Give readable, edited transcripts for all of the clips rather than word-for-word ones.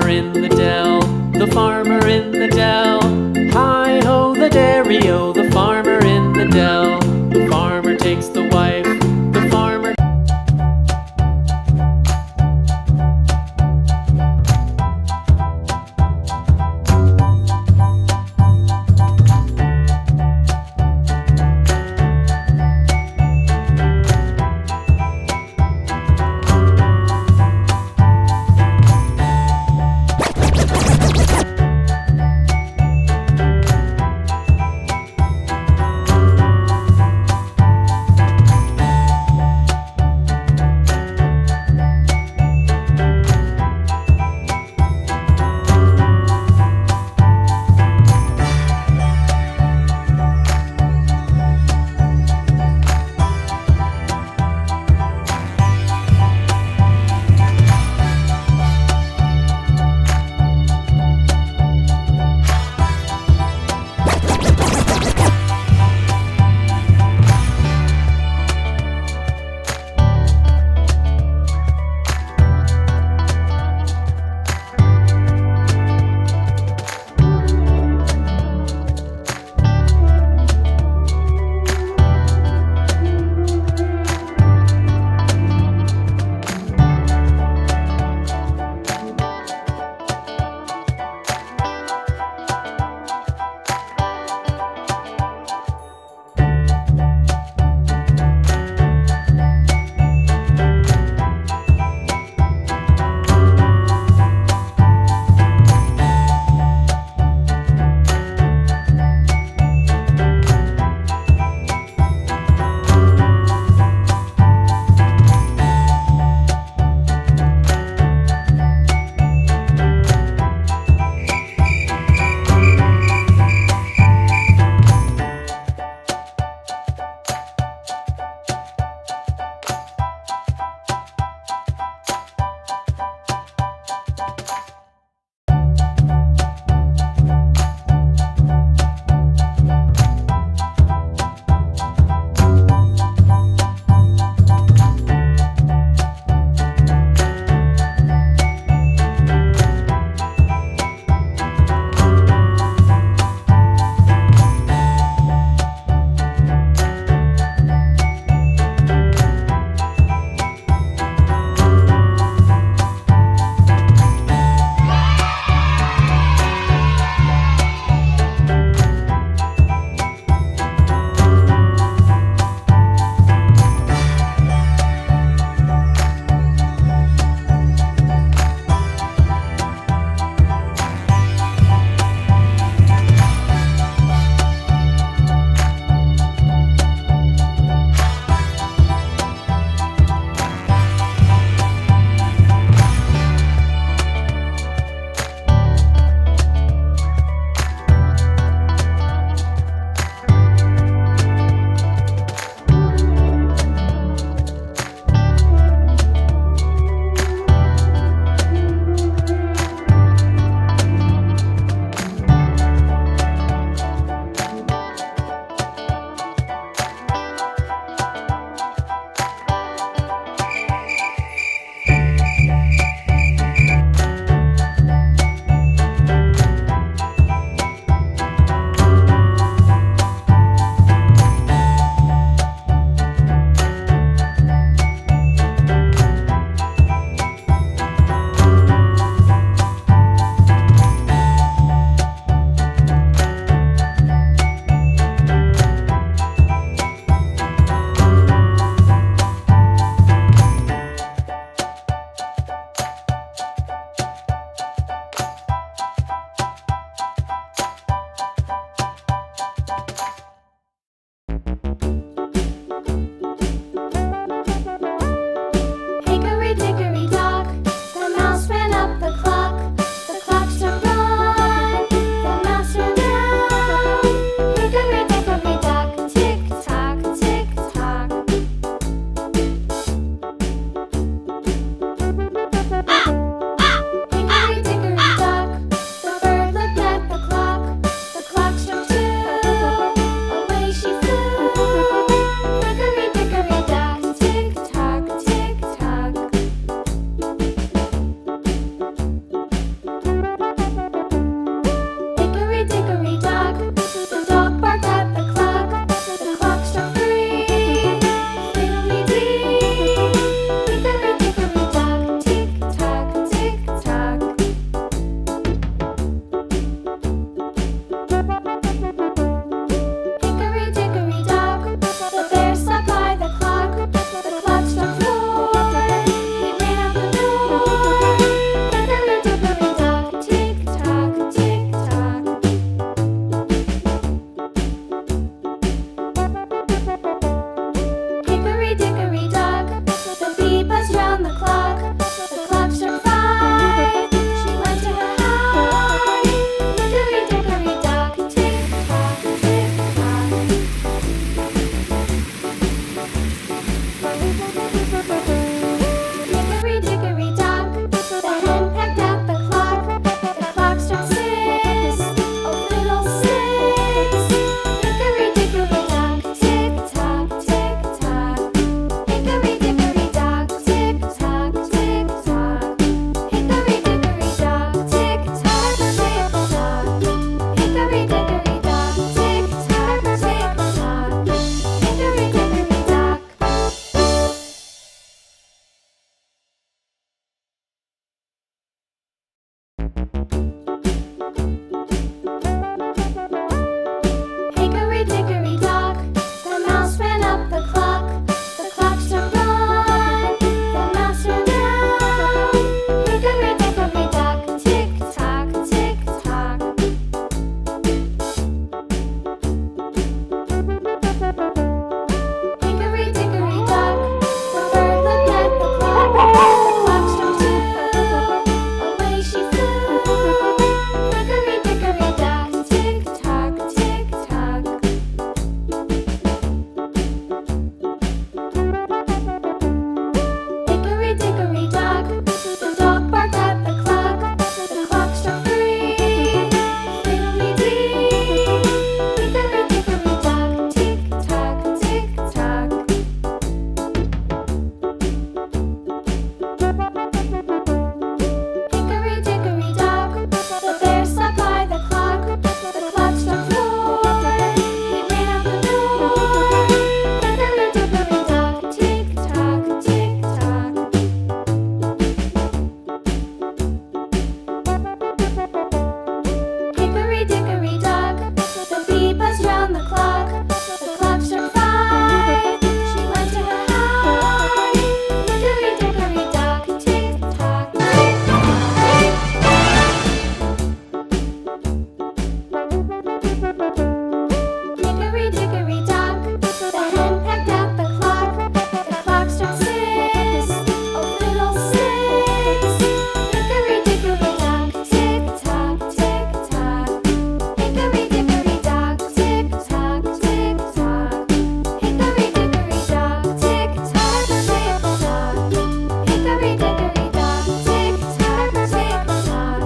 in the dell, the farmer in the dell. Hi-ho the dairy-o, the farmer in the dell. The farmer takes the wife, the farmer. Hickory dickory dock, the mouse ran up the clock. The clock struck one, the mouse ran down. Hickory dickory dock, tick tock, tick tock. Hickory dickory dock, the bird looked at the clock. The clock struck two, away she flew. Hickory dickory dock, tick tock, tick tock. Hickory dickory dock, the dog barked at the clock. The clock struck three, fiddly-dee. Hickory dickory dock, tick tock, tick tock. Hickory dickory dock, the bear sat by the clock. The clock struck four, he ran out the door. Hickory dickory dock, tick tock, tick tock. Hickory dickory dock, the bee buzzed round the clock. The clock struck five, she went to her hive. Hickory dickory dock, tick tock, tick tock. Hickory dickory dock, the hen pecked at the clock. The clock struck six, oh fiddlesticks. Hickory dickory dock, tick tock, tick tock. Hickory dickory dock, tick tock, tick tock. Hickory dickory dock, tick tock, tick tock. Hickory dickory dock, tick tock, tick tock.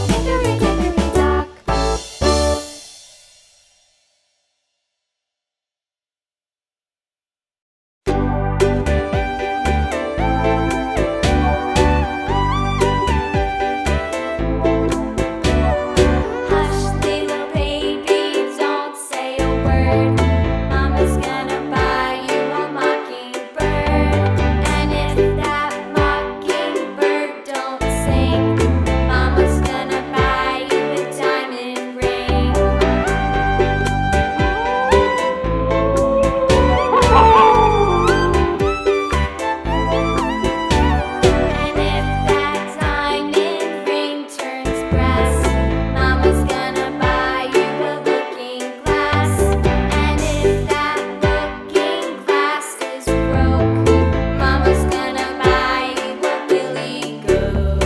Hickory dickory dock. Hush, little baby, don't say a word. Mama's gonna buy you a mockingbird. And if that mockingbird don't sing, Mama's gonna buy you a diamond ring. And if that diamond ring turns brass, Mama's gonna buy you a looking glass. And if that looking glass is broke, Mama's gonna buy you a billy goat.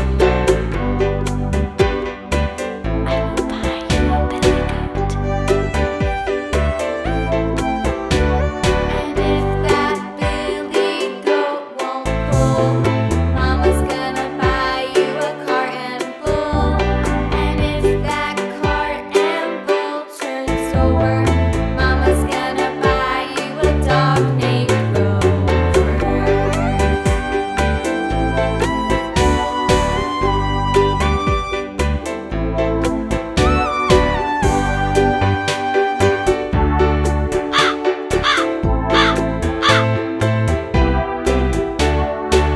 I will buy you a billy goat. And if that billy goat won't pull, Mama's gonna buy you a cart and bull. And if that cart and bull turns over, Mama's gonna buy you a dog named Rover.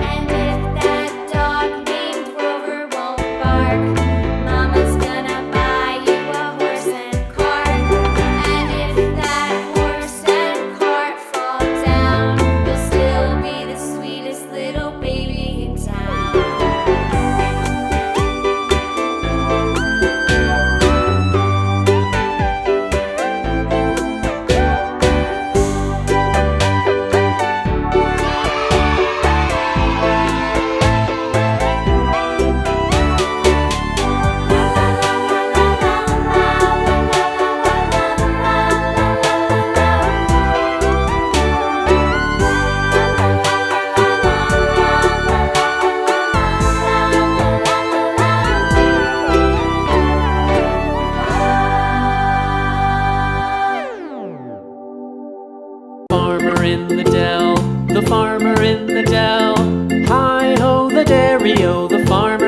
And if that dog named Rover won't bark, Mama's gonna buy you a horse and cart. And if that horse and cart fall down, you'll still be the sweetest little baby in town. Farmer in the dell, the farmer in the dell. Hi ho the dairy-o, the farmer